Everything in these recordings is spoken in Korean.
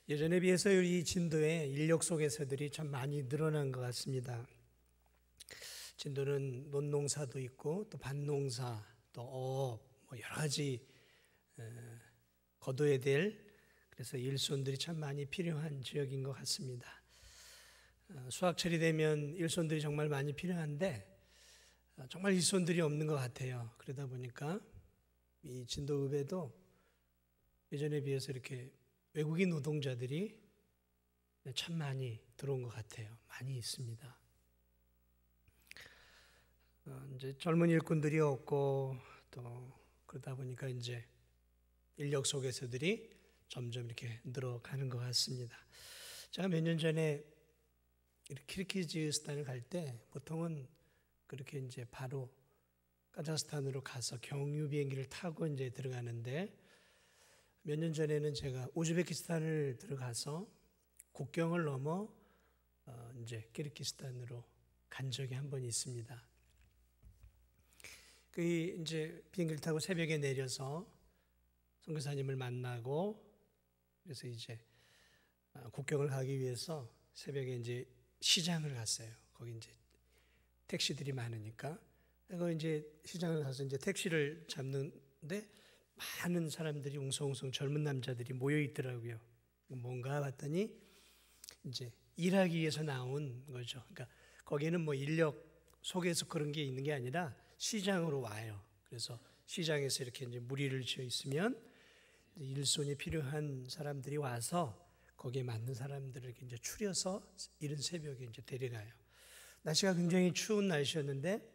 예전에 비해서 이 진도의 인력 소개서들이 참 많이 늘어난 것 같습니다. 진도는 논농사도 있고 또 밭농사, 또 업, 여러 가지 거둬야 될 그래서 일손들이 참 많이 필요한 지역인 것 같습니다. 수확철이 되면 일손들이 정말 많이 필요한데 정말 일손들이 없는 것 같아요. 그러다 보니까 이 진도읍에도 예전에 비해서 이렇게 외국인 노동자들이 참 많이 들어온 것 같아요. 많이 있습니다. 이제 젊은 일꾼들이 없고 또 그러다 보니까 이제 인력 소개서들이 점점 이렇게 늘어가는 것 같습니다. 제가 몇 년 전에 키르기즈스탄을 갈 때 보통은 그렇게 이제 바로 카자흐스탄으로 가서 경유 비행기를 타고 이제 들어가는데 몇 년 전에는 제가 우즈베키스탄을 들어가서 국경을 넘어 이제 키르기스탄으로 간 적이 한 번 있습니다. 그 이제 비행기를 타고 새벽에 내려서 선교사님을 만나고 그래서 이제 국경을 가기 위해서 새벽에 이제 시장을 갔어요. 거기 이제 택시들이 많으니까. 그리고 이제 시장을 가서 이제 택시를 잡는데 많은 사람들이 웅성웅성 젊은 남자들이 모여 있더라고요. 뭔가 봤더니 이제 일하기 위해서 나온 거죠. 그러니까 거기는 뭐 인력 속에서 그런 게 있는 게 아니라 시장으로 와요. 그래서 시장에서 이렇게 이제 무리를 지어 있으면 일손이 필요한 사람들이 와서 거기에 맞는 사람들을 이렇게 이제 추려서 이른 새벽에 이제 데려가요. 날씨가 굉장히 추운 날씨였는데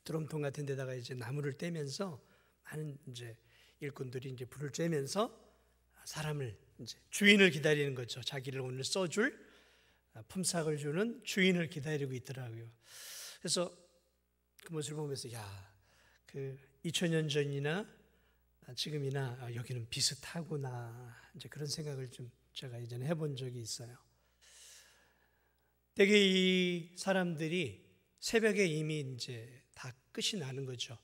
드럼통 같은 데다가 이제 나무를 떼면서 많은 이제 일꾼들이 이제 불을 쬐면서 사람을 이제 주인을 기다리는 거죠. 자기를 오늘 써줄 품삯을 주는 주인을 기다리고 있더라고요. 그래서 그 모습을 보면서 그 2000년 전이나 지금이나 여기는 비슷하구나 이제 그런 생각을 좀 제가 예전에 해본 적이 있어요. 되게 이 사람들이 새벽에 이미 이제 다 끝이 나는 거죠.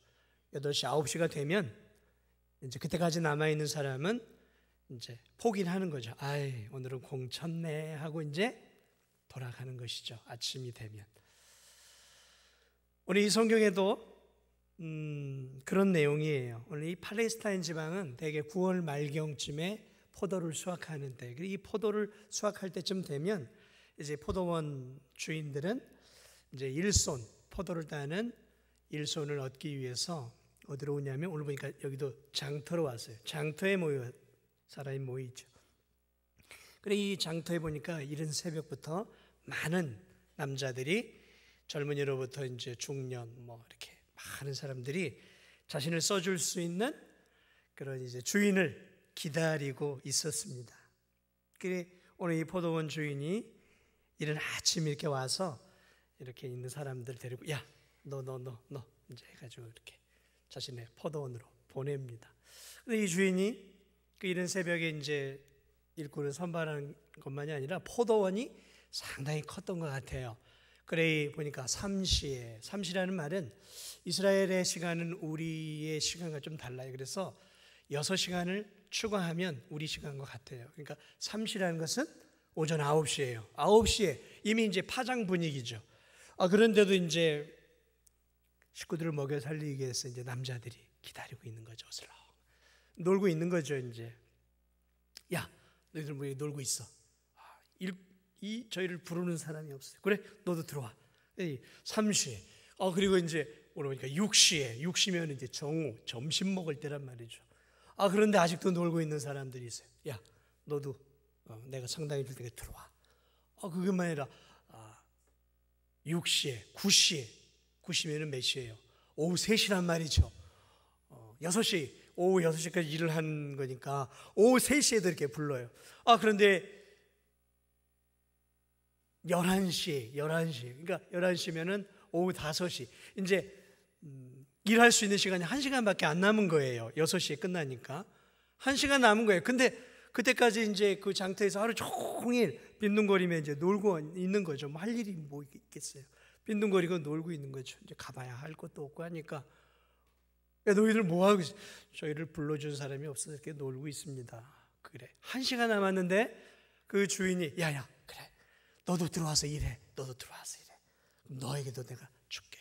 8시, 9시가 되면 이제 그때까지 남아있는 사람은 이제 포기를 하는 거죠. 오늘은 공쳤네 하고 이제 돌아가는 것이죠. 아침이 되면. 오늘 이 성경에도 그런 내용이에요. 오늘 이 팔레스타인 지방은 대개 9월 말경쯤에 포도를 수확하는데 이 포도를 수확할 때쯤 되면 이제 포도원 주인들은 이제 일손, 포도를 따는 일손을 얻기 위해서 어디로 오냐면 오늘 보니까 여기도 장터로 왔어요. 장터에 사람이 모이죠. 그래 이 장터에 보니까 이른 새벽부터 많은 남자들이 젊은이로부터 이제 중년 이렇게 많은 사람들이 자신을 써줄 수 있는 그런 이제 주인을 기다리고 있었습니다. 그래 오늘 이 포도원 주인이 이른 아침 이렇게 와서 이렇게 있는 사람들 데리고 너 이제 해가지고 이렇게 자신의 포도원으로 보냅니다. 근데 이 주인이 그 이른 새벽에 이제 일꾼을 선발하는 것만이 아니라 포도원이 상당히 컸던 것 같아요. 그래 보니까 삼시라는 말은 이스라엘의 시간은 우리의 시간과 좀 달라요. 그래서 6시간을 추가하면 우리 시간과 같아요. 그러니까 삼시라는 것은 오전 9시예요. 9시에 이미 이제 파장 분위기죠. 그런데도 이제 식구들을 먹여 살리기 위해서 이제 남자들이 기다리고 있는 거죠. 어슬렁 놀고 있는 거죠. 이제 너희들 뭐 놀고 있어. 저희를 부르는 사람이 없어요. 그래, 너도 들어와. 3시에. 그리고 이제 오늘 보니까 6시면 이제 정오, 점심 먹을 때란 말이죠. 그런데 아직도 놀고 있는 사람들이 있어요. 너도 내가 상당히 줄 테니까 들어와. 그것만 아니라 6시에, 9시면은 몇 시예요? 오후 3시란 말이죠. 6시, 오후 6시까지 일을 하는 거니까 오후 3시에도 이렇게 불러요. 그런데 11시, 그러니까 11시면은 오후 5시. 이제 일할 수 있는 시간이 1시간밖에 안 남은 거예요. 6시에 끝나니까 1시간 남은 거예요. 근데 그때까지 이제 그 장터에서 하루 종일 빈둥거리며 이제 놀고 있는 거죠. 할 일이 뭐 있겠어요. 빈둥거리고 놀고 있는 거죠. 이제 가봐야 할 것도 없고 하니까 너희들 뭐 하고 있어? 저희를 불러준 사람이 없어서 이렇게 놀고 있습니다. 그래. 1시간 남았는데 그 주인이 야야 그래 너도 들어와서 일해. 너도 들어와서 일해. 너에게도 내가 줄게.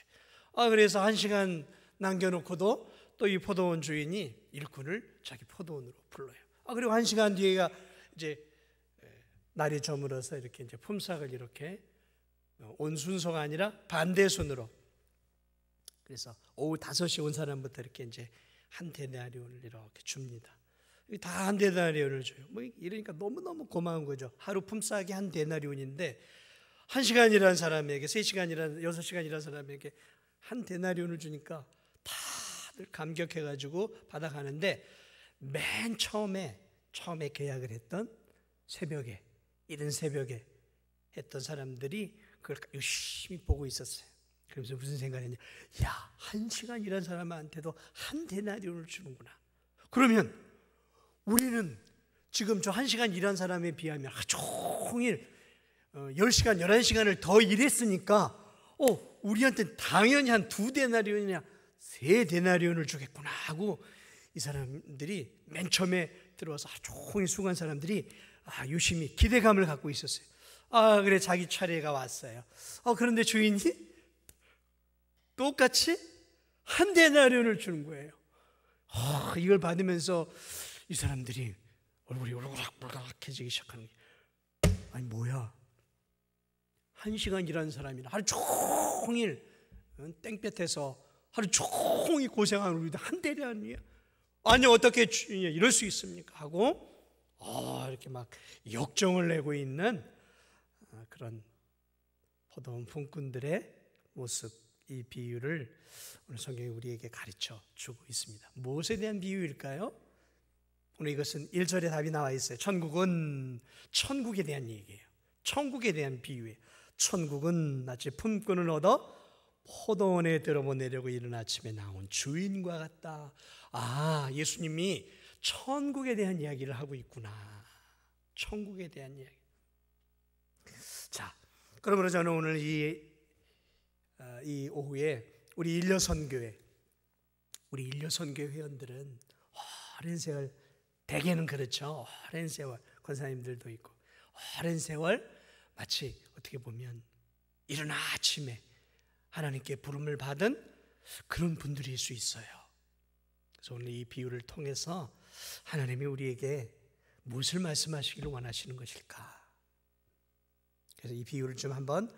그래서 1시간 남겨놓고도 또 이 포도원 주인이 일꾼을 자기 포도원으로 불러요. 그리고 1시간 뒤에가 이제 날이 저물어서 이렇게 이제 품삯을 이렇게 온 순서가 아니라 반대 순으로, 그래서 오후 5시 온 사람부터 이렇게 이제 한 데나리온을 이렇게 줍니다. 다 한 데나리온을 줘요. 뭐 이러니까 너무너무 고마운 거죠. 하루 품삯이 한 데나리온인데 1시간 일한 사람에게, 3시간 일한, 6시간 일한 사람에게 한 데나리온을 주니까 다들 감격해가지고 받아가는데, 맨 처음에 계약을 했던 새벽에, 이른 새벽에 했던 사람들이 그걸 열심히 보고 있었어요. 그러면서 무슨 생각을 했냐, 야, 1시간 일한 사람한테도 한 데나리온을 주는구나. 그러면 우리는 지금 저 1시간 일한 사람에 비하면 하루 종일 10시간, 11시간을 더 일했으니까 우리한테 당연히 한 2데나리온이냐 3데나리온을 주겠구나 하고, 이 사람들이 맨 처음에 들어와서 하루 종일 수고한 사람들이 유심히 기대감을 갖고 있었어요. 그래 자기 차례가 왔어요. 그런데 주인이 똑같이 한 데나리온을 주는 거예요. 이걸 받으면서 이 사람들이 얼굴이 울그락불그락해지기 시작하는 거예요. 아니 뭐야, 1시간 일하는 사람이나 하루 종일 땡볕에서 하루 종일 고생하는 우리도 한 데나리온이야? 아니 어떻게 이럴 수 있습니까? 하고 이렇게 막 역정을 내고 있는 그런 포도원 품꾼들의 모습, 이 비유를 오늘 성경이 우리에게 가르쳐 주고 있습니다. 무엇에 대한 비유일까요? 오늘 이것은 1절에 답이 나와 있어요. 천국은 천국에 대한 얘기예요. 천국에 대한 비유예요. 천국은 마치 품꾼을 얻어 포도원에 들어보내려고 이른 아침에 나온 주인과 같다. 예수님이 천국에 대한 이야기를 하고 있구나. 천국에 대한 이야기. 자, 그러므로 저는 오늘 이 오후에 우리 일려선교회 회원들은 오랜 세월, 대개는 그렇죠. 오랜 세월, 권사님들도 있고 오랜 세월 마치 어떻게 보면 이른 아침에 하나님께 부름을 받은 그런 분들일 수 있어요. 그래서 오늘 이 비유를 통해서 하나님이 우리에게 무엇을 말씀하시기를 원하시는 것일까? 그래서 이 비유를 좀 한번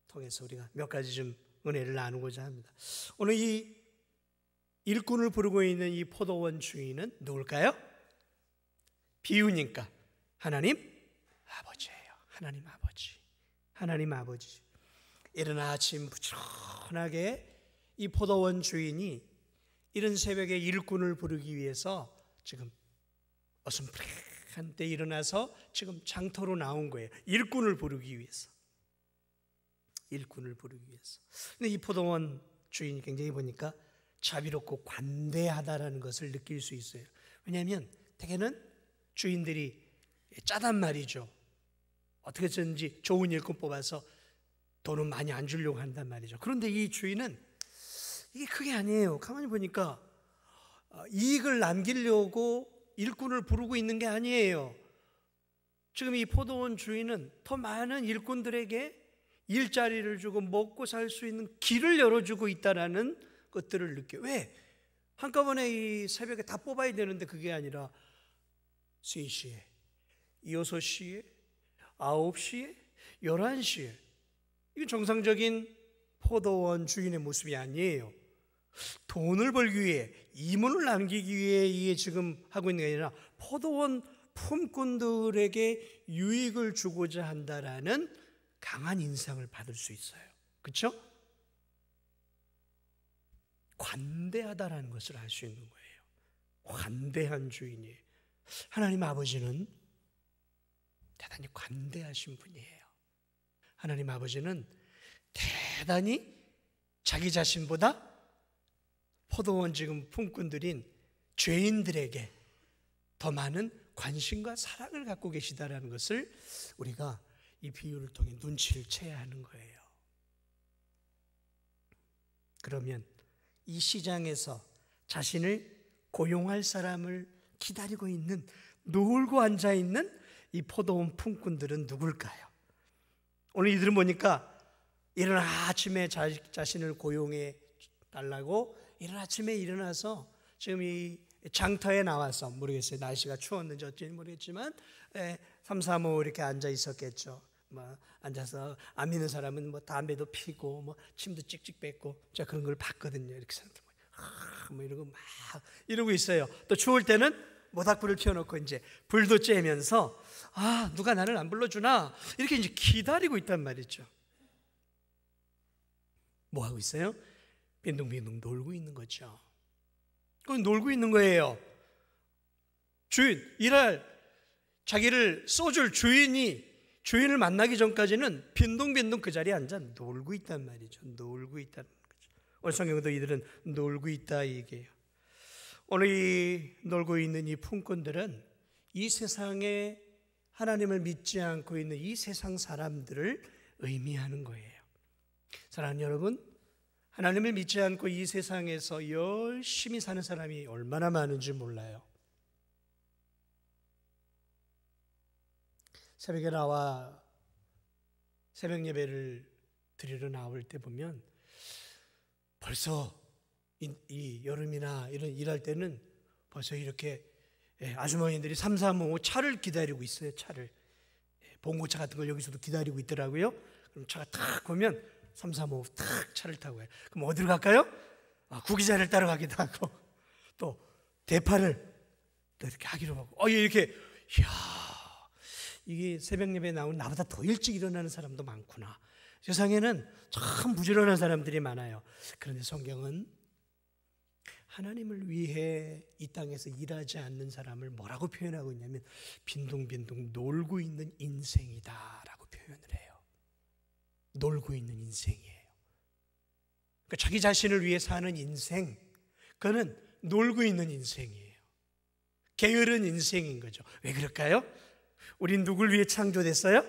통해서 우리가 몇 가지 좀 은혜를 나누고자 합니다. 오늘 이 일꾼을 부르고 있는 이 포도원 주인은 누굴까요? 비유니까 하나님 아버지예요. 하나님 아버지. 이른 아침 부지런하게 이 포도원 주인이 이른 새벽에 일꾼을 부르기 위해서 지금 어슴푸레한 때 일어나서 지금 장터로 나온 거예요. 일꾼을 부르기 위해서. 근데 이 포도원 주인이 굉장히 보니까 자비롭고 관대하다라는 것을 느낄 수 있어요. 왜냐하면 대개는 주인들이 짜단 말이죠. 어떻게든지 좋은 일꾼 뽑아서 돈은 많이 안 주려고 한단 말이죠. 그런데 이 주인은 이게 그게 아니에요. 가만히 보니까 이익을 남기려고 일꾼을 부르고 있는 게 아니에요. 지금 이 포도원 주인은 더 많은 일꾼들에게 일자리를 주고 먹고 살 수 있는 길을 열어주고 있다는 것들을 느껴요. 왜? 한꺼번에 이 새벽에 다 뽑아야 되는데 그게 아니라 3시에, 6시에, 9시에, 11시에. 이게 정상적인 포도원 주인의 모습이 아니에요. 돈을 벌기 위해, 이문을 남기기 위해 이게 지금 하고 있는 게 아니라 포도원 품꾼들에게 유익을 주고자 한다라는 강한 인상을 받을 수 있어요. 그렇죠? 관대하다라는 것을 알 수 있는 거예요. 관대한 주인이에요. 하나님 아버지는 대단히 관대하신 분이에요. 하나님 아버지는 대단히 자기 자신보다 포도원 지금 품꾼들인 죄인들에게 더 많은 관심과 사랑을 갖고 계시다라는 것을 우리가 이 비유를 통해 눈치를 채야 하는 거예요. 그러면 이 시장에서 자신을 고용할 사람을 기다리고 있는 놀고 앉아있는 이 포도원 품꾼들은 누굴까요? 오늘 이들은 보니까 이른 아침에 자신을 고용해 달라고 이른 아침에 일어나서 지금 이 장터에 나와서, 모르겠어요, 날씨가 추웠는지 어쩐지 모르겠지만 3, 4, 5 이렇게 앉아 있었겠죠. 뭐 앉아서 안 믿는 사람은 뭐 담배도 피고 뭐 침도 찍찍 뱉고, 제가 그런 걸 봤거든요. 이렇게 사람들 뭐 이러고 막 이러고 있어요. 또 추울 때는 모닥불을 피워놓고 이제 불도 쬐면서 누가 나를 안 불러주나 이렇게 이제 기다리고 있단 말이죠. 뭐 하고 있어요? 빈둥빈둥 놀고 있는 거죠. 그건 놀고 있는 거예요. 주인, 일할 자기를 써줄 주인을 만나기 전까지는 빈둥빈둥 그 자리에 앉아 놀고 있단 말이죠. 놀고 있다는 거죠. 오늘 성경도 이들은 놀고 있다 얘기해요. 오늘 이 놀고 있는 이 품꾼들은 이 세상에 하나님을 믿지 않고 있는 이 세상 사람들을 의미하는 거예요. 사랑하는 여러분, 하나님을 믿지 않고 이 세상에서 열심히 사는 사람이 얼마나 많은지 몰라요. 새벽에 나와 새벽 예배를 드리러 나올 때 보면 벌써 이 여름이나 이런 일할 때는 벌써 이렇게 아주머니들이 3, 4, 5 차를 기다리고 있어요. 차를. 봉고차 같은 걸 여기서도 기다리고 있더라고요. 그럼 차가 탁 오면 3, 4, 5 탁 차를 타고 가요. 그럼 어디로 갈까요? 구기자를 따라가기도 하고 또 대파를 또 이렇게 하기로 하고 이렇게 이게 새벽 예배에 나오는 나보다 더 일찍 일어나는 사람도 많구나. 세상에는 참 부지런한 사람들이 많아요. 그런데 성경은 하나님을 위해 이 땅에서 일하지 않는 사람을 뭐라고 표현하고 있냐면 빈둥빈둥 놀고 있는 인생이다라고 표현을 해요. 놀고 있는 인생이에요. 그러니까 자기 자신을 위해 사는 인생, 그거는 놀고 있는 인생이에요. 게으른 인생인 거죠. 왜 그럴까요? 우린 누굴 위해 창조됐어요?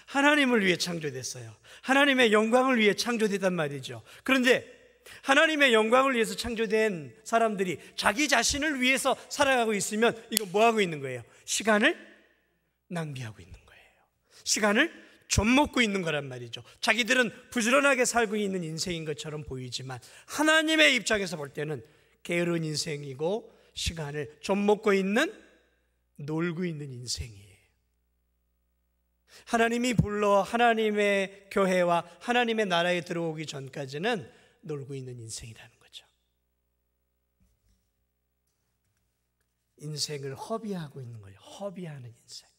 하나님을 위해 창조됐어요. 하나님의 영광을 위해 창조됐단 말이죠. 그런데 하나님의 영광을 위해서 창조된 사람들이 자기 자신을 위해서 살아가고 있으면 이건 뭐 하고 있는 거예요? 시간을 낭비하고 있는 거예요. 시간을 좀 먹고 있는 거란 말이죠. 자기들은 부지런하게 살고 있는 인생인 것처럼 보이지만 하나님의 입장에서 볼 때는 게으른 인생이고 시간을 좀 먹고 있는, 놀고 있는 인생이에요. 하나님이 불러 하나님의 교회와 하나님의 나라에 들어오기 전까지는 놀고 있는 인생이라는 거죠. 인생을 허비하고 있는 거예요. 허비하는 인생.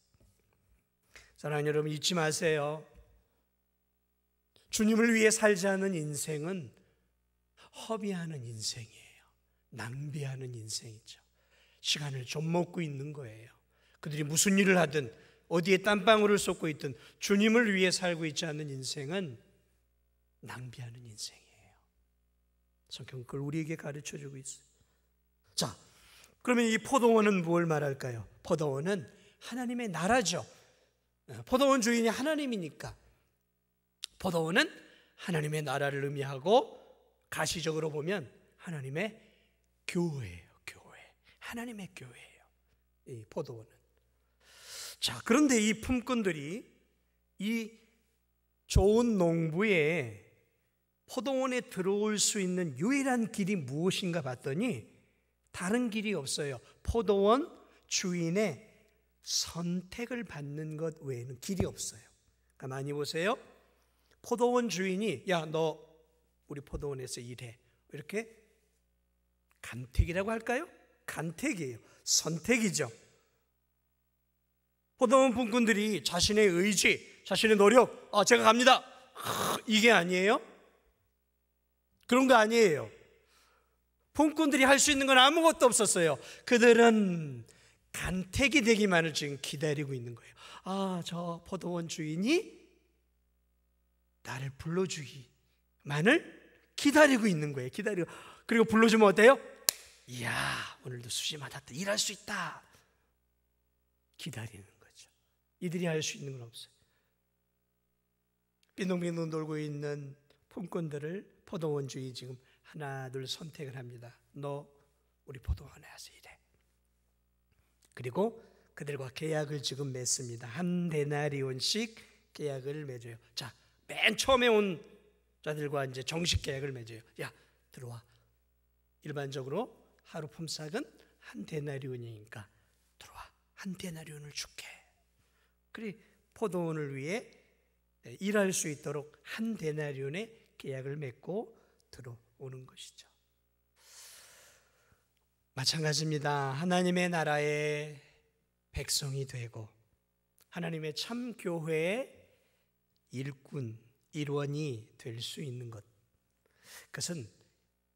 사랑하는 여러분, 잊지 마세요. 주님을 위해 살지 않는 인생은 허비하는 인생이에요. 낭비하는 인생이죠. 시간을 좀 먹고 있는 거예요. 그들이 무슨 일을 하든 어디에 땀방울을 쏟고 있든 주님을 위해 살고 있지 않는 인생은 낭비하는 인생이에요. 성경은 그걸 우리에게 가르쳐주고 있어요. 자, 그러면 이 포도원은 뭘 말할까요? 포도원은 하나님의 나라죠. 포도원 주인이 하나님이니까 포도원은 하나님의 나라를 의미하고 가시적으로 보면 하나님의 교회예요. 교회. 하나님의 교회예요. 이 포도원은. 자, 그런데 이 품꾼들이 이 좋은 농부의 포도원에 들어올 수 있는 유일한 길이 무엇인가 봤더니 다른 길이 없어요. 포도원 주인의 선택을 받는 것 외에는 길이 없어요. 가만히 보세요. 포도원 주인이 야, 너 우리 포도원에서 일해. 이렇게 간택이라고 할까요? 간택이에요. 선택이죠. 포도원 품꾼들이 자신의 의지, 자신의 노력, 제가 갑니다. 이게 아니에요? 그런 거 아니에요. 품꾼들이 할 수 있는 건 아무것도 없었어요. 그들은 간택이 되기만을 지금 기다리고 있는 거예요. 저 포도원 주인이 나를 불러주기만을 기다리고 있는 거예요. 기다리고. 그리고 불러주면 어때요? 이야, 오늘도 수시 맞았다. 일할 수 있다. 기다리는 거죠. 이들이 할 수 있는 건 없어요. 빈둥빈둥 놀고 있는 품꾼들을 포도원 주인이 지금 하나 둘 선택을 합니다. 너 우리 포도원에 와서 일해. 그리고 그들과 계약을 지금 맺습니다. 한 데나리온씩 계약을 맺어요. 자, 맨 처음에 온 자들과 이제 정식 계약을 맺어요. 야, 들어와. 일반적으로 하루 품삯은 한 데나리온이니까 들어와. 한 데나리온을 줄게. 그리고 포도원을 위해 일할 수 있도록 한 데나리온의 계약을 맺고 들어오는 것이죠. 마찬가지입니다. 하나님의 나라의 백성이 되고 하나님의 참 교회의 일꾼, 일원이 될 수 있는 것, 그것은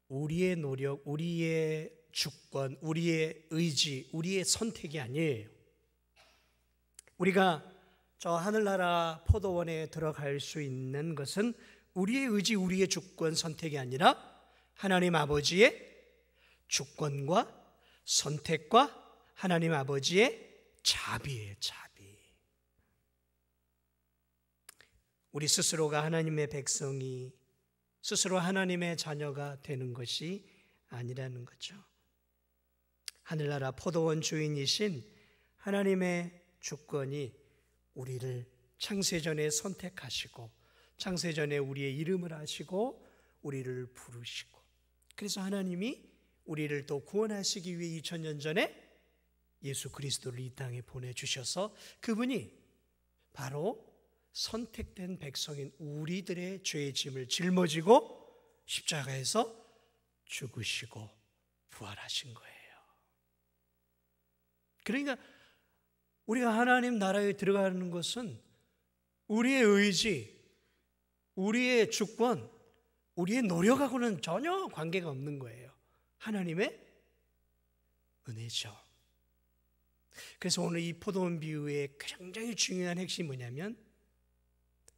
우리의 노력, 우리의 주권, 우리의 의지, 우리의 선택이 아니에요. 우리가 저 하늘나라 포도원에 들어갈 수 있는 것은 우리의 의지, 우리의 주권, 선택이 아니라 하나님 아버지의 주권과 선택과 하나님 아버지의 자비예요, 자비. 우리 스스로가 하나님의 백성이, 스스로 하나님의 자녀가 되는 것이 아니라는 거죠. 하늘나라 포도원 주인이신 하나님의 주권이 우리를 창세전에 선택하시고 창세전에 우리의 이름을 아시고 우리를 부르시고, 그래서 하나님이 우리를 또 구원하시기 위해 2000년 전에 예수 그리스도를 이 땅에 보내주셔서 그분이 바로 선택된 백성인 우리들의 죄의 짐을 짊어지고 십자가에서 죽으시고 부활하신 거예요. 그러니까 우리가 하나님 나라에 들어가는 것은 우리의 의지, 우리의 주권, 우리의 노력하고는 전혀 관계가 없는 거예요. 하나님의 은혜죠. 그래서 오늘 이 포도원 비유의 굉장히 중요한 핵심이 뭐냐면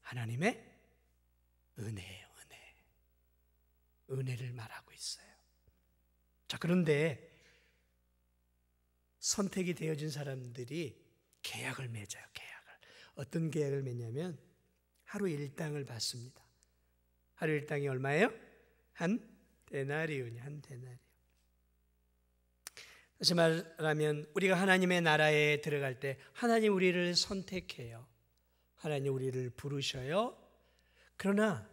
하나님의 은혜예요. 은혜를 말하고 있어요. 자, 그런데 선택이 되어진 사람들이 계약을 맺어요. 계약을. 어떤 계약을 맺냐면 하루 일당을 받습니다. 하루 일당이 얼마예요? 한 데나리온이, 한 데나리온. 다시 말하면 우리가 하나님의 나라에 들어갈 때 하나님 우리를 선택해요. 하나님 우리를 부르셔요. 그러나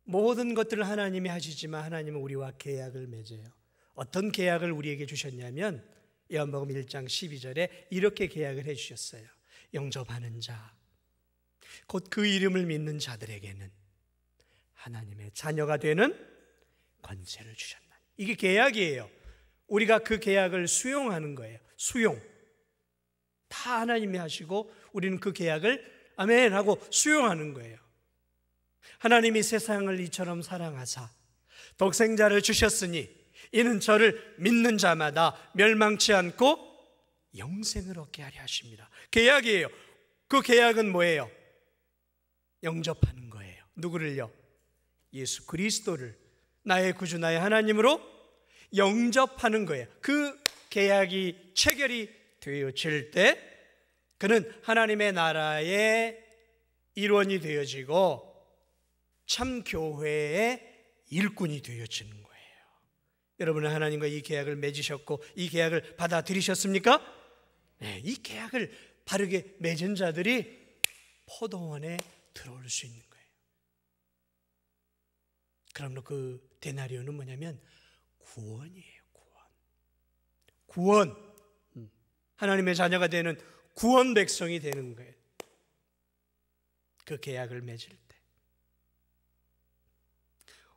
모든 것들을 하나님이 하시지만 하나님은 우리와 계약을 맺어요. 어떤 계약을 우리에게 주셨냐면 요한복음 1장 12절에 이렇게 계약을 해주셨어요. 영접하는 자, 곧 그 이름을 믿는 자들에게는 하나님의 자녀가 되는 권세를 주셨나니. 이게 계약이에요. 우리가 그 계약을 수용하는 거예요. 수용. 다 하나님이 하시고 우리는 그 계약을 아멘 하고 수용하는 거예요. 하나님이 세상을 이처럼 사랑하사 독생자를 주셨으니 이는 저를 믿는 자마다 멸망치 않고 영생을 얻게 하려 하십니다. 계약이에요. 그 계약은 뭐예요? 영접하는 거예요. 누구를요? 예수 그리스도를 나의 구주, 나의 하나님으로 영접하는 거예요. 그 계약이 체결이 되어질 때 그는 하나님의 나라의 일원이 되어지고 참 교회의 일꾼이 되어지는 거예요. 여러분은 하나님과 이 계약을 맺으셨고 이 계약을 받아들이셨습니까? 네, 이 계약을 바르게 맺은 자들이 포도원에 들어올 수 있는 거예요. 그럼 그 데나리온은 뭐냐면 구원이에요. 구원. 하나님의 자녀가 되는 구원 백성이 되는 거예요. 그 계약을 맺을 때.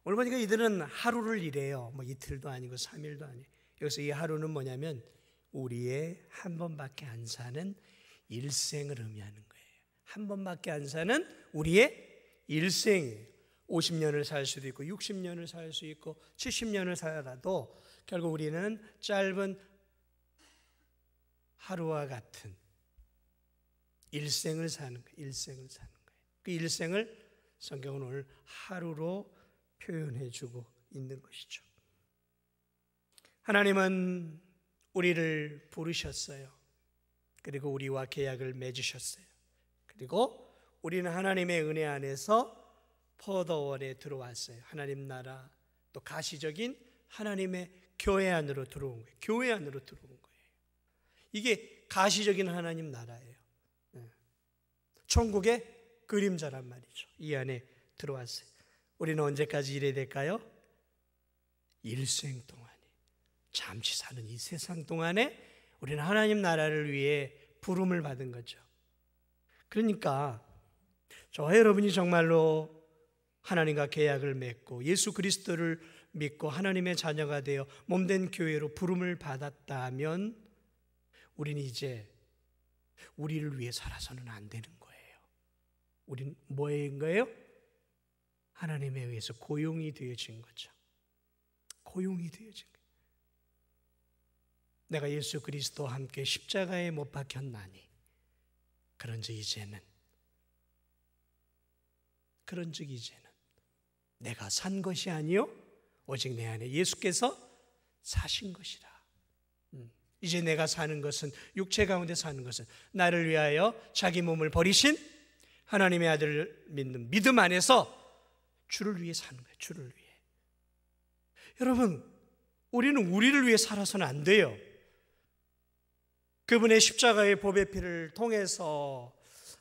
오늘 보니까 이들은 하루를 일해요. 뭐 이틀도 아니고 3일도 아니에요. 여기서 이 하루는 뭐냐면 우리의 한 번밖에 안 사는 일생을 의미하는 거예요. 한 번밖에 안 사는 우리의 일생이에요. 50년을 살 수도 있고 60년을 살 수 있고 70년을 살아도 결국 우리는 짧은 하루와 같은 일생을 사는 거예요. 일생을 사는 거예요. 그 일생을 성경은 오늘 하루로 표현해 주고 있는 것이죠. 하나님은 우리를 부르셨어요. 그리고 우리와 계약을 맺으셨어요. 그리고 우리는 하나님의 은혜 안에서 포도원에 들어왔어요. 하나님 나라, 또 가시적인 하나님의 교회 안으로 들어온 거예요. 교회 안으로 들어온 거예요. 이게 가시적인 하나님 나라예요. 천국의 그림자란 말이죠. 이 안에 들어왔어요. 우리는 언제까지 이래야 될까요? 일생 동안에, 잠시 사는 이 세상 동안에 우리는 하나님 나라를 위해 부름을 받은 거죠. 그러니까 저와 여러분이 정말로 하나님과 계약을 맺고 예수 그리스도를 믿고 하나님의 자녀가 되어 몸된 교회로 부름을 받았다면 우리는 이제 우리를 위해 살아서는 안 되는 거예요. 우리는 뭐인 거예요? 하나님에 의해서 고용이 되어진 거죠. 고용이 되어진 거예요. 내가 예수 그리스도와 함께 십자가에 못 박혔나니 그런즉 이제는 내가 산 것이 아니요 오직 내 안에 예수께서 사신 것이라. 이제 내가 사는 것은, 육체 가운데 사는 것은 나를 위하여 자기 몸을 버리신 하나님의 아들을 믿는 믿음 안에서 주를 위해 사는 거예요. 주를 위해. 여러분, 우리는 우리를 위해 살아서는 안 돼요. 그분의 십자가의 보배 피를 통해서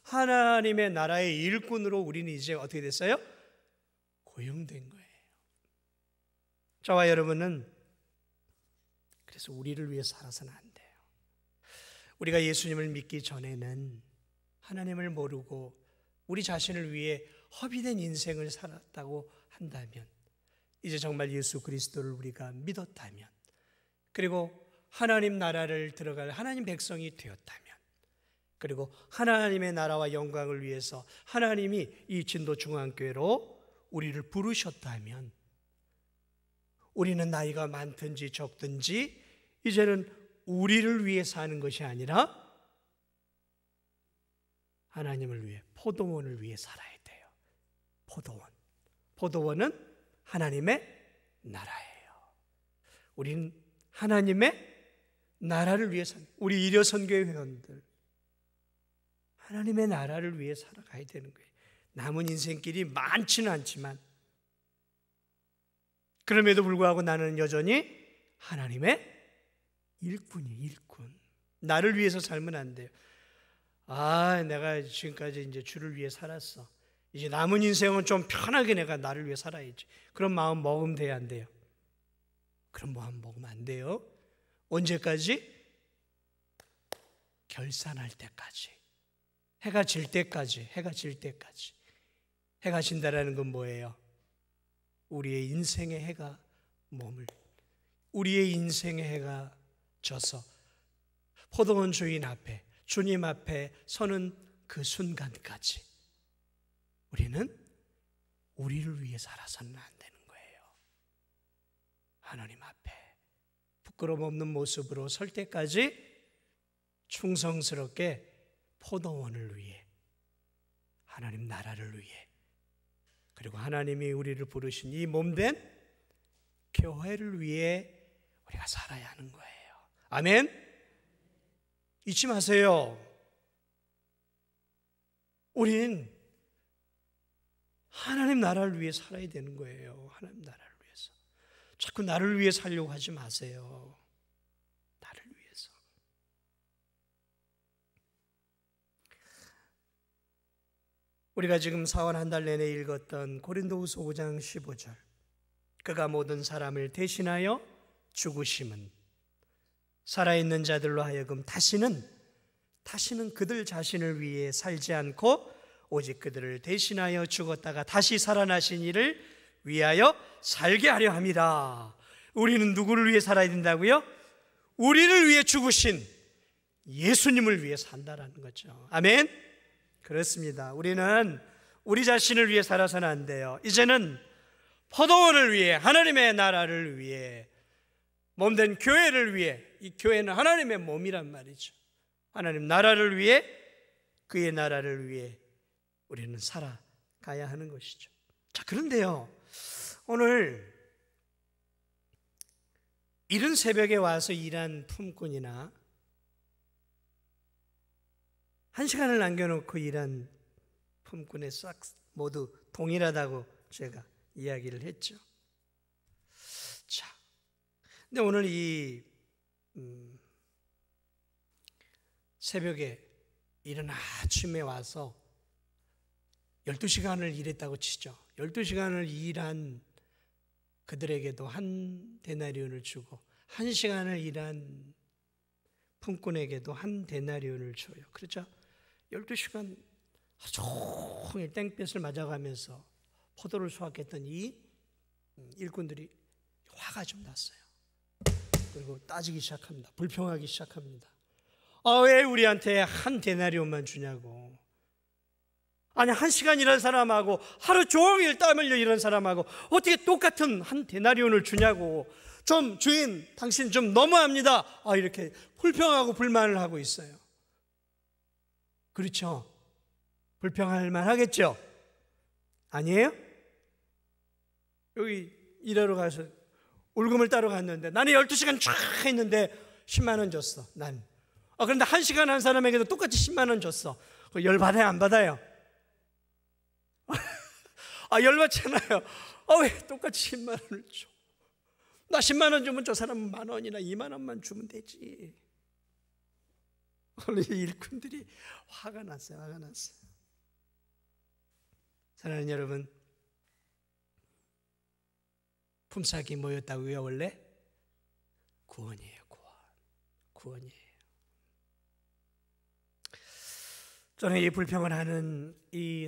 하나님의 나라의 일꾼으로 우리는 이제 어떻게 됐어요? 고용된 거예요. 저와 여러분은 그래서 우리를 위해 살아서는 안 돼요. 우리가 예수님을 믿기 전에는 하나님을 모르고 우리 자신을 위해 허비된 인생을 살았다고 한다면, 이제 정말 예수 그리스도를 우리가 믿었다면, 그리고 하나님 나라를 들어갈 하나님 백성이 되었다면, 그리고 하나님의 나라와 영광을 위해서 하나님이 이 진도 중앙교회로 우리를 부르셨다면, 우리는 나이가 많든지 적든지 이제는 우리를 위해 사는 것이 아니라 하나님을 위해, 포도원을 위해 살아야 돼요. 포도원은 하나님의 나라예요. 우린 하나님의 나라를 위해 사는, 우리 일여선교회 회원들 하나님의 나라를 위해 살아가야 되는 거예요. 남은 인생길이 많지는 않지만 그럼에도 불구하고 나는 여전히 하나님의 일꾼이에요. 일꾼. 나를 위해서 살면 안 돼요. 내가 지금까지 이제 주를 위해 살았어. 이제 남은 인생은 좀 편하게 내가 나를 위해 살아야지. 그런 마음 먹으면 돼요, 안 돼요? 그런 마음 먹으면 안 돼요. 언제까지? 결산할 때까지. 해가 질 때까지. 해가 진다라는 건 뭐예요? 우리의 인생의 해가 우리의 인생의 해가 져서 포도원 주인 앞에, 주님 앞에 서는 그 순간까지 우리는 우리를 위해 살아서는 안 되는 거예요. 하나님 앞에 부끄러움 없는 모습으로 설 때까지 충성스럽게 포도원을 위해, 하나님 나라를 위해, 그리고 하나님이 우리를 부르신 이 몸된 교회를 위해 우리가 살아야 하는 거예요. 아멘? 잊지 마세요. 우리는 하나님 나라를 위해 살아야 되는 거예요. 하나님 나라를 위해서. 자꾸 나를 위해 살려고 하지 마세요. 나를 위해서. 우리가 지금 사원 한 달 내내 읽었던 고린도후서 5장 15절, 그가 모든 사람을 대신하여 죽으심은 살아있는 자들로 하여금 다시는 그들 자신을 위해 살지 않고 오직 그들을 대신하여 죽었다가 다시 살아나신 이를 위하여 살게 하려 함이라. 우리는 누구를 위해 살아야 된다고요? 우리를 위해 죽으신 예수님을 위해 산다라는 거죠. 아멘? 그렇습니다. 우리는 우리 자신을 위해 살아서는 안 돼요. 이제는 포도원을 위해, 하나님의 나라를 위해, 몸된 교회를 위해, 이 교회는 하나님의 몸이란 말이죠. 하나님 나라를 위해, 그의 나라를 위해 우리는 살아가야 하는 것이죠. 자, 그런데요, 오늘 이른 새벽에 와서 일한 품꾼이나 1시간을 남겨놓고 일한 품꾼의 싹 모두 동일하다고 제가 이야기를 했죠. 자, 근데 오늘 이 새벽에 이른 아침에 와서 12시간을 일했다고 치죠. 12시간을 일한 그들에게도 한 데나리온을 주고 1시간을 일한 품꾼에게도 한 데나리온을 줘요. 그렇죠? 12시간 하루 종일 땡볕을 맞아가면서 포도를 수확했던 이 일꾼들이 화가 좀 났어요. 그리고 따지기 시작합니다. 불평하기 시작합니다. 왜 우리한테 한 데나리온만 주냐고. 아니 1시간 일한 사람하고 하루 종일 땀 흘려 일한 사람하고 어떻게 똑같은 한 데나리온을 주냐고. 좀 주인 당신 좀 너무합니다. 이렇게 불평하고 불만을 하고 있어요. 그렇죠? 불평할 만하겠죠? 아니에요? 여기 일하러 가서 월급을 따러 갔는데 나는 12시간 쫙 했는데 10만 원 줬어. 난. 그런데 1시간 한 사람에게도 똑같이 10만 원 줬어. 열 받아요? 안 받아요? 열받잖아요. 왜 똑같이 10만 원을 줘? 나 10만 원 주면 저 사람은 만 원이나 2만 원만 주면 되지. 원래 일꾼들이 화가 났어요. 화가 났어요. 사랑하는 여러분, 품삯이 뭐였다고요? 원래 구원이에요. 구원이에요. 저는 이 불평을 하는 이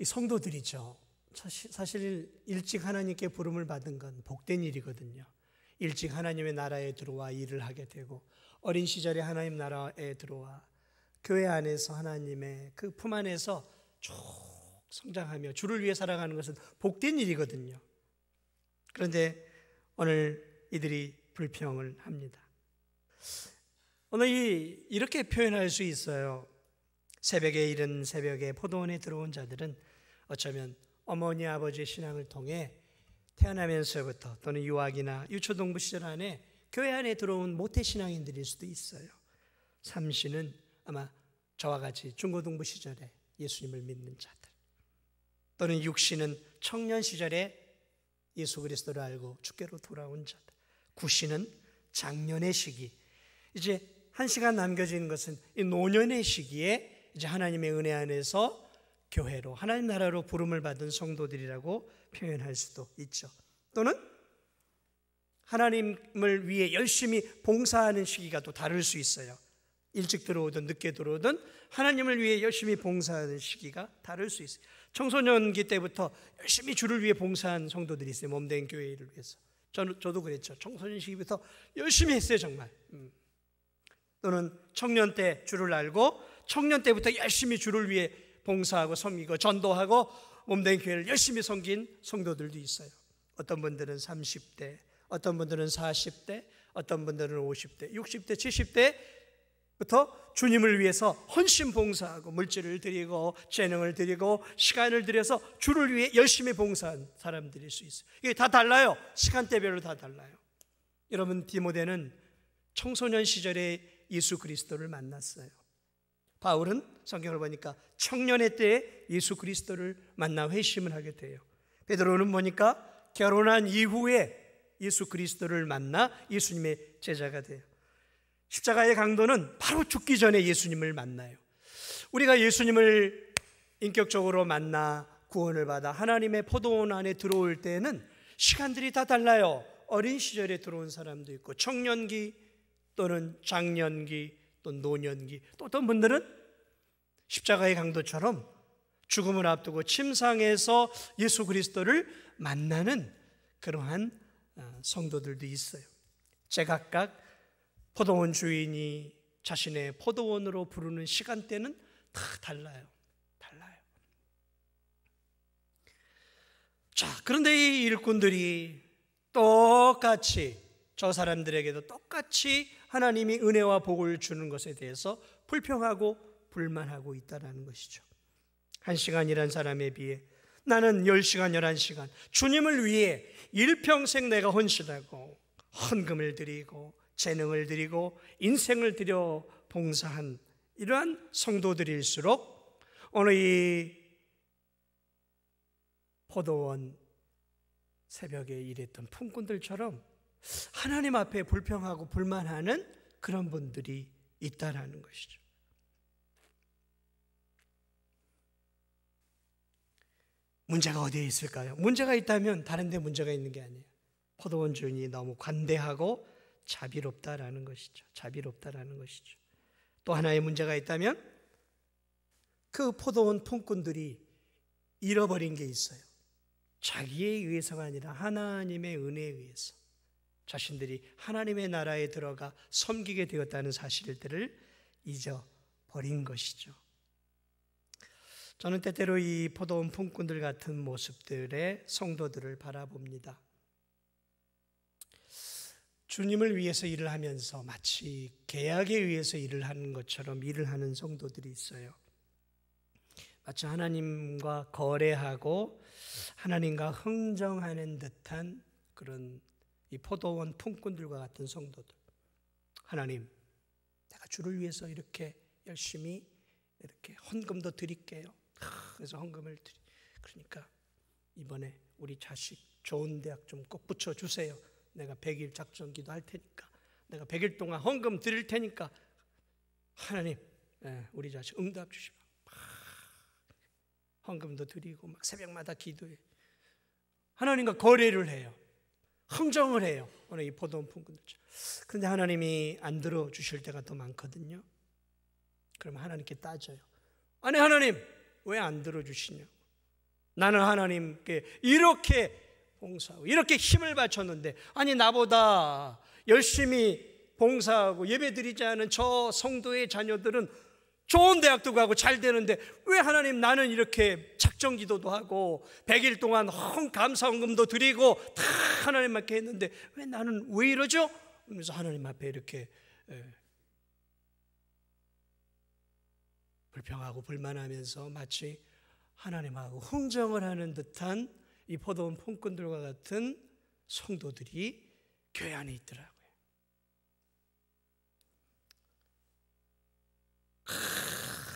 성도들이죠. 사실 일찍 하나님께 부름을 받은 건 복된 일이거든요. 일찍 하나님의 나라에 들어와 일을 하게 되고 어린 시절에 하나님 나라에 들어와 교회 안에서 하나님의 그 품 안에서 쭉 성장하며 주를 위해 살아가는 것은 복된 일이거든요. 그런데 오늘 이들이 불평을 합니다. 오늘 이렇게 표현할 수 있어요. 새벽에 이른 새벽에 포도원에 들어온 자들은 어쩌면 어머니 아버지의 신앙을 통해 태어나면서부터 또는 유아기나 유초동부 시절 안에 교회 안에 들어온 모태신앙인들일 수도 있어요. 삼시는 아마 저와 같이 중고등부 시절에 예수님을 믿는 자들, 또는 육시는 청년 시절에 예수 그리스도를 알고 주께로 돌아온 자들, 구시는 장년의 시기, 이제 1시간 남겨진 것은 이 노년의 시기에 이제 하나님의 은혜 안에서 교회로 하나님 나라로 부름을 받은 성도들이라고 표현할 수도 있죠. 또는 하나님을 위해 열심히 봉사하는 시기가 또 다를 수 있어요. 일찍 들어오든 늦게 들어오든 하나님을 위해 열심히 봉사하는 시기가 다를 수 있어요. 청소년기 때부터 열심히 주를 위해 봉사한 성도들이 있어요. 몸된 교회를 위해서. 저도 그랬죠. 청소년 시기부터 열심히 했어요. 정말. 또는 청년 때 주를 알고 청년 때부터 열심히 주를 위해 봉사하고 섬기고 전도하고 몸된 교회를 열심히 섬긴 성도들도 있어요. 어떤 분들은 30대, 어떤 분들은 40대, 어떤 분들은 50대, 60대, 70대부터 주님을 위해서 헌신 봉사하고 물질을 드리고 재능을 드리고 시간을 들여서 주를 위해 열심히 봉사한 사람들일 수 있어요. 이게 다 달라요. 시간대별로 다 달라요. 여러분, 디모데는 청소년 시절에 예수 그리스도를 만났어요. 바울은 성경을 보니까 청년의 때에 예수 그리스도를 만나 회심을 하게 돼요. 베드로는 보니까 결혼한 이후에 예수 그리스도를 만나 예수님의 제자가 돼요. 십자가의 강도는 바로 죽기 전에 예수님을 만나요. 우리가 예수님을 인격적으로 만나 구원을 받아 하나님의 포도원 안에 들어올 때는 시간들이 다 달라요. 어린 시절에 들어온 사람도 있고 청년기 또는 장년기 또 노년기, 또 어떤 분들은 십자가의 강도처럼 죽음을 앞두고 침상에서 예수 그리스도를 만나는 그러한 성도들도 있어요. 제각각 포도원 주인이 자신의 포도원으로 부르는 시간대는 다 달라요. 자, 그런데 이 일꾼들이 똑같이 저 사람들에게도 똑같이 하나님이 은혜와 복을 주는 것에 대해서 불평하고 불만하고 있다는 것이죠. 1시간 일한 사람에 비해 나는 10시간, 11시간 주님을 위해 일평생 내가 헌신하고 헌금을 드리고 재능을 드리고 인생을 들여 봉사한 이러한 성도들일수록 오늘 이 포도원 새벽에 일했던 품꾼들처럼 하나님 앞에 불평하고 불만하는 그런 분들이 있다라는 것이죠. 문제가 어디에 있을까요? 문제가 있다면 다른 데 문제가 있는 게 아니에요. 포도원 주인이 너무 관대하고 자비롭다라는 것이죠. 자비롭다라는 것이죠. 또 하나의 문제가 있다면 그 포도원 품꾼들이 잃어버린 게 있어요. 자기에 의해서가 아니라 하나님의 은혜에 의해서 자신들이 하나님의 나라에 들어가 섬기게 되었다는 사실들을 잊어버린 것이죠. 저는 때때로 이 포도원 품꾼들 같은 모습들의 성도들을 바라봅니다. 주님을 위해서 일을 하면서 마치 계약에 의해서 일을 하는 것처럼 일을 하는 성도들이 있어요. 마치 하나님과 거래하고 하나님과 흥정하는 듯한 그런 이 포도원 품꾼들과 같은 성도들. 하나님, 내가 주를 위해서 이렇게 열심히 이렇게 헌금도 드릴게요. 그래서 헌금을 그러니까 이번에 우리 자식 좋은 대학 좀 꼭 붙여주세요. 내가 100일 작전기도 할 테니까, 내가 100일 동안 헌금 드릴 테니까 하나님, 우리 자식 응답 주시고 헌금도 드리고 막 새벽마다 기도해. 하나님과 거래를 해요. 흥정을 해요. 오늘 이 포도원 품꾼들. 그런데 하나님이 안 들어주실 때가 더 많거든요. 그러면 하나님께 따져요. 아니 하나님, 왜 안 들어주시냐? 나는 하나님께 이렇게 봉사하고 이렇게 힘을 바쳤는데, 아니 나보다 열심히 봉사하고 예배드리지 않은 저 성도의 자녀들은 좋은 대학도 가고 잘 되는데 왜 하나님 나는 이렇게 작정기도도 하고 100일 동안 감사헌금도 드리고 다 하나님께 했는데 왜 나는 왜 이러죠? 그러면서 하나님 앞에 이렇게 불평하고 불만하면서 마치 하나님하고 흥정을 하는 듯한 이 포도원 품꾼들과 같은 성도들이 교회 안에 있더라고요.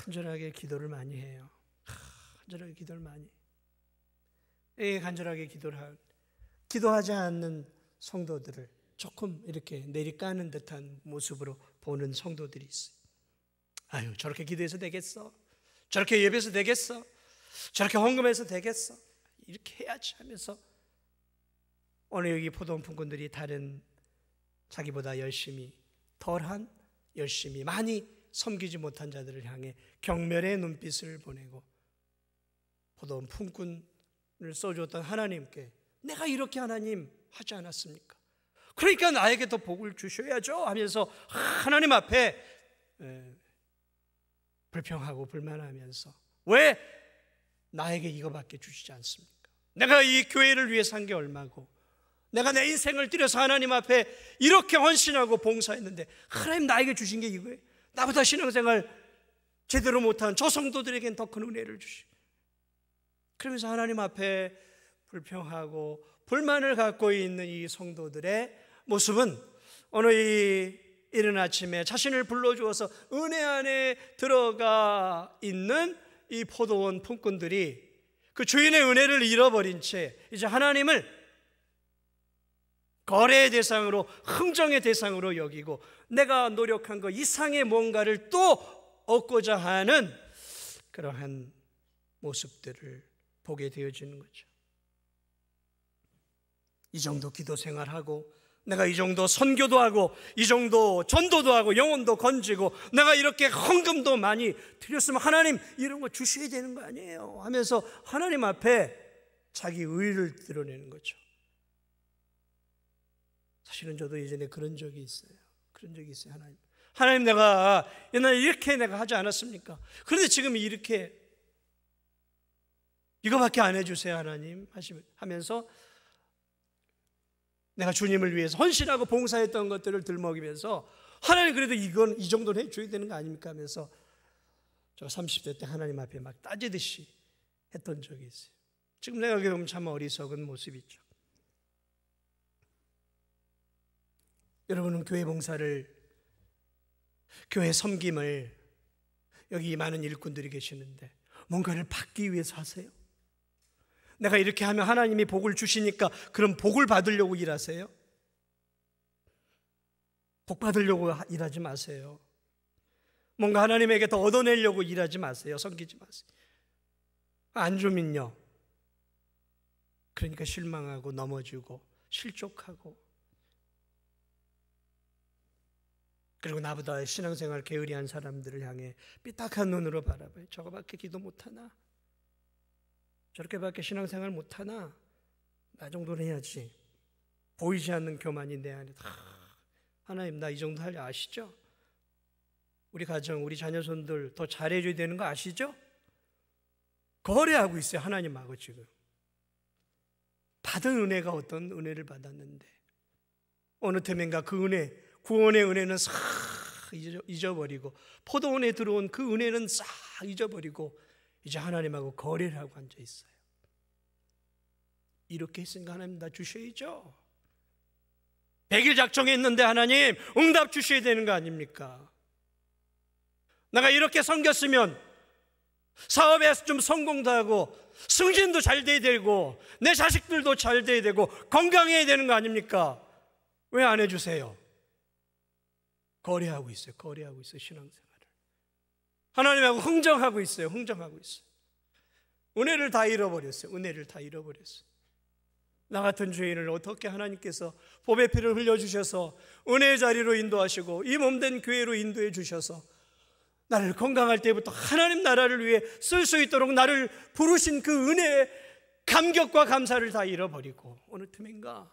간절하게 기도를 많이 해요. 간절하게 기도를 많이. 간절하게 기도하지 않는 성도들을 조금 이렇게 내리까는 듯한 모습으로 보는 성도들이 있어요. 아유, 저렇게 기도해서 되겠어? 저렇게 예배해서 되겠어? 저렇게 헌금해서 되겠어? 이렇게 해야지 하면서 오늘 여기 포도원 품꾼들이 다른 자기보다 덜한 열심히 많이 섬기지 못한 자들을 향해 경멸의 눈빛을 보내고 포도원 품꾼을 써줬던 하나님께 내가 이렇게 하나님 하지 않았습니까? 그러니까 나에게 더 복을 주셔야죠 하면서 하나님 앞에 불평하고 불만하면서 왜 나에게 이거밖에 주시지 않습니까? 내가 이 교회를 위해서 한 게 얼마고 내가 내 인생을 들여서 하나님 앞에 이렇게 헌신하고 봉사했는데 하나님 나에게 주신 게 이거예요. 나보다 신앙생활 제대로 못한 저 성도들에겐 더 큰 은혜를 주시. 그러면서 하나님 앞에 불평하고 불만을 갖고 있는 이 성도들의 모습은 오늘 이 이른 아침에 자신을 불러주어서 은혜 안에 들어가 있는 이 포도원 품꾼들이 그 주인의 은혜를 잃어버린 채 이제 하나님을 거래의 대상으로, 흥정의 대상으로 여기고 내가 노력한 것 이상의 뭔가를 또 얻고자 하는 그러한 모습들을 보게 되어지는 거죠. 이 정도 기도 생활하고 내가 이 정도 선교도 하고 이 정도 전도도 하고 영혼도 건지고 내가 이렇게 헌금도 많이 드렸으면 하나님 이런 거 주셔야 되는 거 아니에요 하면서 하나님 앞에 자기 의를 드러내는 거죠. 사실은 저도 예전에 그런 적이 있어요. 하나님 내가 옛날에 이렇게 내가 하지 않았습니까? 그런데 지금 이렇게 이거밖에 안 해주세요 하나님 하면서 내가 주님을 위해서 헌신하고 봉사했던 것들을 들먹이면서 하나님 그래도 이건 이 정도는 해줘야 되는 거 아닙니까 하면서 저 30대 때 하나님 앞에 막 따지듯이 했던 적이 있어요. 지금 내가 보면 참 어리석은 모습이죠. 여러분은 교회 봉사를, 교회 섬김을 여기 많은 일꾼들이 계시는데 뭔가를 받기 위해서 하세요? 내가 이렇게 하면 하나님이 복을 주시니까 그럼 복을 받으려고 일하세요? 복 받으려고 일하지 마세요. 뭔가 하나님에게 더 얻어내려고 일하지 마세요. 섬기지 마세요. 안 주면요, 그러니까 실망하고 넘어지고 실족하고, 그리고 나보다 신앙생활 게으리한 사람들을 향해 삐딱한 눈으로 바라봐요. 저거밖에 기도 못하나? 저렇게밖에 신앙생활 못하나? 나 정도는 해야지. 보이지 않는 교만이 내 안에 다. 하나님, 나 이 정도 할 줄 아시죠? 우리 가정, 우리 자녀손들 더 잘해줘야 되는 거 아시죠? 거래하고 있어요, 하나님하고. 지금 받은 은혜가 어떤 은혜를 받았는데 어느 틈엔가 그 은혜, 구원의 은혜는 싹 잊어버리고, 포도원에 들어온 그 은혜는 싹 잊어버리고 이제 하나님하고 거래를 하고 앉아 있어요. 이렇게 했으니까 하나님 나 주셔야죠. 100일 작정했는데 하나님 응답 주셔야 되는 거 아닙니까? 내가 이렇게 섬겼으면 사업에서 좀 성공도 하고 승진도 잘 돼야 되고 내 자식들도 잘 돼야 되고 건강해야 되는 거 아닙니까? 왜 안 해주세요? 거래하고 있어요. 거래하고 있어요. 신앙생활을 하나님하고 흥정하고 있어요. 흥정하고 있어요. 은혜를 다 잃어버렸어요. 은혜를 다 잃어버렸어요. 나 같은 죄인을 어떻게 하나님께서 보배 피를 흘려주셔서 은혜의 자리로 인도하시고 이 몸된 교회로 인도해 주셔서 나를 건강할 때부터 하나님 나라를 위해 쓸 수 있도록 나를 부르신 그 은혜의 감격과 감사를 다 잃어버리고 어느 틈엔가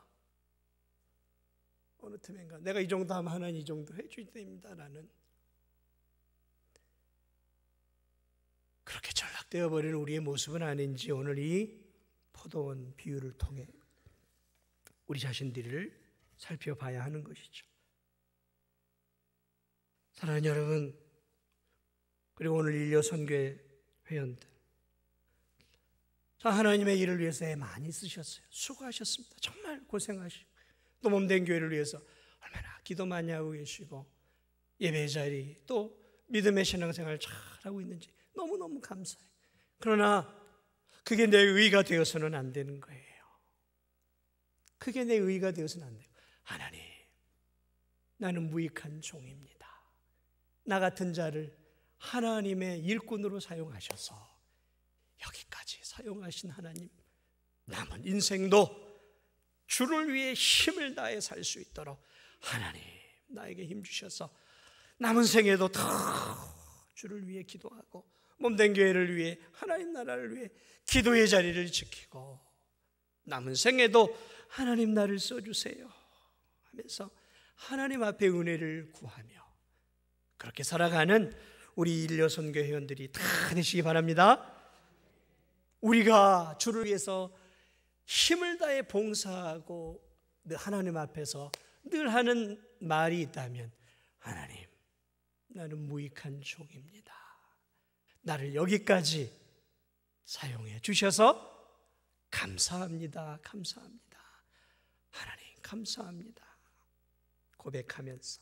내가 이 정도 하면 하나님 이 정도 해줄 때입니다. 나는 그렇게 전락되어 버리는 우리의 모습은 아닌지 오늘 이 포도원 비유를 통해 우리 자신들을 살펴봐야 하는 것이죠. 사랑하는 여러분, 그리고 오늘 일려 선교회 회원들, 자, 하나님의 일을 위해서 애 많이 쓰셨어요. 수고하셨습니다. 정말 고생하시고 또 몸된 교회를 위해서 얼마나 기도 많이 하고 계시고 예배 자리 또 믿음의 신앙생활 잘하고 있는지 너무너무 감사해요. 그러나 그게 내 의의가 되어서는 안 되는 거예요. 그게 내 의의가 되어서는 안 돼요. 하나님, 나는 무익한 종입니다. 나 같은 자를 하나님의 일꾼으로 사용하셔서 여기까지 사용하신 하나님, 남은 인생도 주를 위해 힘을 다해 살 수 있도록 하나님 나에게 힘 주셔서 남은 생에도 더 주를 위해 기도하고 몸된 교회를 위해 하나님 나라를 위해 기도의 자리를 지키고 남은 생에도 하나님 나를 써주세요 하면서 하나님 앞에 은혜를 구하며 그렇게 살아가는 우리 일려 선교 회원들이 다 되시기 바랍니다. 우리가 주를 위해서 힘을 다해 봉사하고 하나님 앞에서 늘 하는 말이 있다면 하나님, 나는 무익한 종입니다. 나를 여기까지 사용해 주셔서 감사합니다. 감사합니다. 하나님 감사합니다. 고백하면서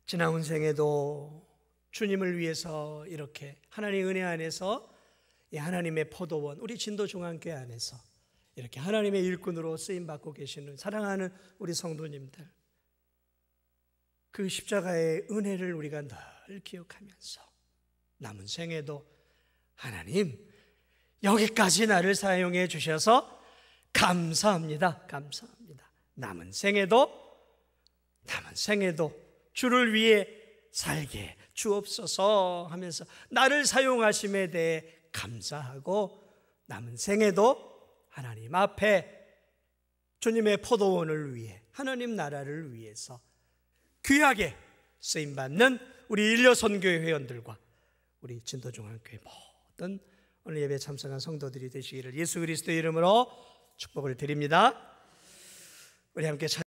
지나온 생에도 주님을 위해서 이렇게 하나님의 은혜 안에서 이 하나님의 포도원, 우리 진도중앙교회 안에서 이렇게 하나님의 일꾼으로 쓰임받고 계시는 사랑하는 우리 성도님들, 그 십자가의 은혜를 우리가 늘 기억하면서 남은 생에도 하나님 여기까지 나를 사용해 주셔서 감사합니다. 감사합니다. 남은 생에도 주를 위해 살게 주옵소서 하면서 나를 사용하심에 대해 감사하고 남은 생에도 하나님 앞에 주님의 포도원을 위해 하나님 나라를 위해서 귀하게 쓰임받는 우리 일려 선교회 회원들과 우리 진도중앙교회 모든 오늘 예배에 참석한 성도들이 되시기를 예수 그리스도의 이름으로 축복을 드립니다. 우리 함께